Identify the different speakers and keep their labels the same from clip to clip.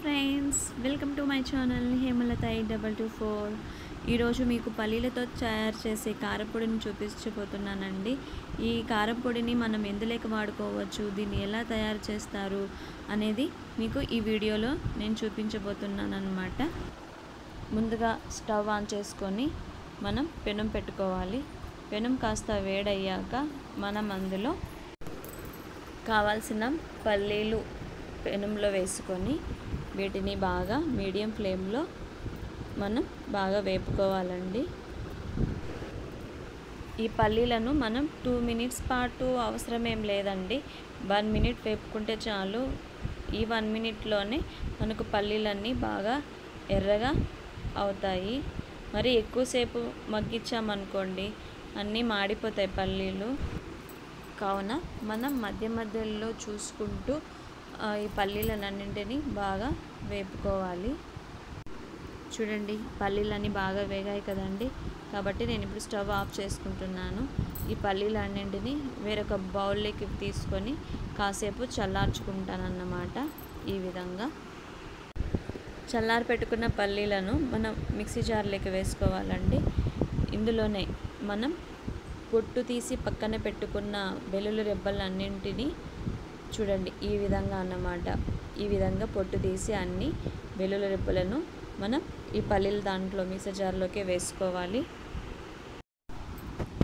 Speaker 1: Friends, welcome to my channel Hemalatha 8224. ఈరోజు మీకు పల్లీలతో తయారు చేసే కారపొడిని చూపించబోతున్నానండి. ఈ కారపొడిని మనం ఎందులోకి వాడుకోవచ్చు, దీన్ని ఎలా తయారు చేస్తారు అనేది మీకు ఈ వీడియోలో నేను చూపించబోతున్నాను అన్నమాట. ముందుగా స్టవ్ ఆన్ చేసుకొని మనం పెనం పెట్టుకోవాలి. పెనం కాస్త వేడయ్యాక మనం అందులో కావాల్సిన పల్లీలు పెనంలో వేసుకొని వీటిని బాగా మీడియం ఫ్లేమ్లో మనం బాగా వేపుకోవాలండి. ఈ పల్లీలను మనం 2 మినిట్స్ పాటు అవసరమేం లేదండి, 1 మినిట్ వేపుకుంటే చాలు. ఈ 1 మినిట్లోనే మనకు పల్లీలన్నీ బాగా ఎర్రగా అవుతాయి. మరి ఎక్కువసేపు మగ్గించామనుకోండి అన్నీ మాడిపోతాయి పల్లీలు. కావున మనం మధ్యలో చూసుకుంటూ ఈ పల్లీలన్నింటినీ బాగా వేపుకోవాలి. చూడండి, పల్లీలన్నీ బాగా వేగాయి కదండి. కాబట్టి నేను ఇప్పుడు స్టవ్ ఆఫ్ చేసుకుంటున్నాను. ఈ పల్లీలన్నింటినీ వేరొక బౌల్లోకి తీసుకొని కాసేపు చల్లార్చుకుంటానన్నమాట. ఈ విధంగా చల్లారి పెట్టుకున్న పల్లీలను మనం మిక్సీ జార్లోకి వేసుకోవాలండి. ఇందులోనే మనం పొట్టు తీసి పక్కన పెట్టుకున్న వెల్లుల్లి రెబ్బలన్నింటినీ చూడండి ఈ విధంగా అన్నమాట. ఈ విధంగా పొట్టు తీసి అన్ని వెల్లుల్లి రెబ్బలను మనం ఈ పల్లీల దాంట్లో మిక్సీ జార్లోకి వేసుకోవాలి.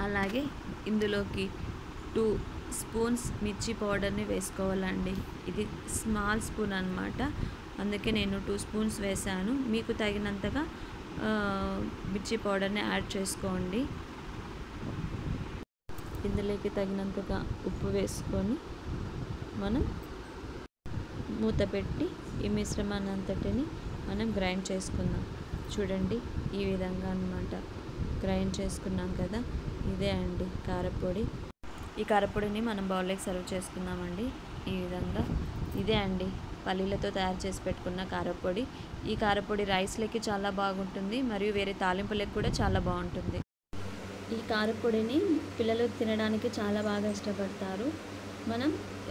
Speaker 1: అలాగే ఇందులోకి 2 స్పూన్స్ మిర్చి పౌడర్ని వేసుకోవాలండి. ఇది స్మాల్ స్పూన్ అన్నమాట, అందుకే నేను 2 స్పూన్స్ వేసాను. మీకు తగినంతగా మిర్చి పౌడర్ని యాడ్ చేసుకోండి. ఇందులోకి తగినంతగా ఉప్పు వేసుకొని మనం మూత పెట్టి ఈ మిశ్రమాన్ని అంతటిని మనం గ్రైండ్ చేసుకుందాం. చూడండి ఈ విధంగా అన్నమాట. గ్రైండ్ చేసుకున్నాం కదా, ఇదే అండి కారపొడి. ఈ కారపొడిని మనం బౌల్లోకి సర్వ్ చేసుకుందామండి. ఈ విధంగా ఇదే అండి పల్లీలతో తయారు చేసి పెట్టుకున్న కారపొడి. ఈ కారపొడి రైస్లోకి చాలా బాగుంటుంది, మరియు వేరే తాలింపులకు కూడా చాలా బాగుంటుంది. ఈ కారపొడిని పిల్లలు తినడానికి చాలా బాగా ఇష్టపడతారు. మనం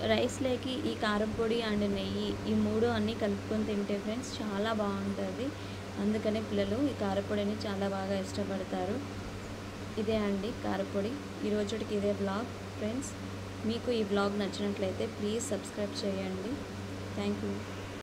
Speaker 1: రైస్లోకి ఈ కారపొడి అండ్ నెయ్యి ఈ 3 అన్నీ కలుపుకొని తింటే ఫ్రెండ్స్ చాలా బాగుంటుంది. అందుకనే పిల్లలు ఈ కారపొడిని చాలా బాగా ఇష్టపడతారు. ఇదే అండి కారపొడి. ఈ రోజుకి ఇదే బ్లాగ్ ఫ్రెండ్స్. మీకు ఈ బ్లాగ్ నచ్చినట్లయితే ప్లీజ్ సబ్స్క్రైబ్ చేయండి. Thank you.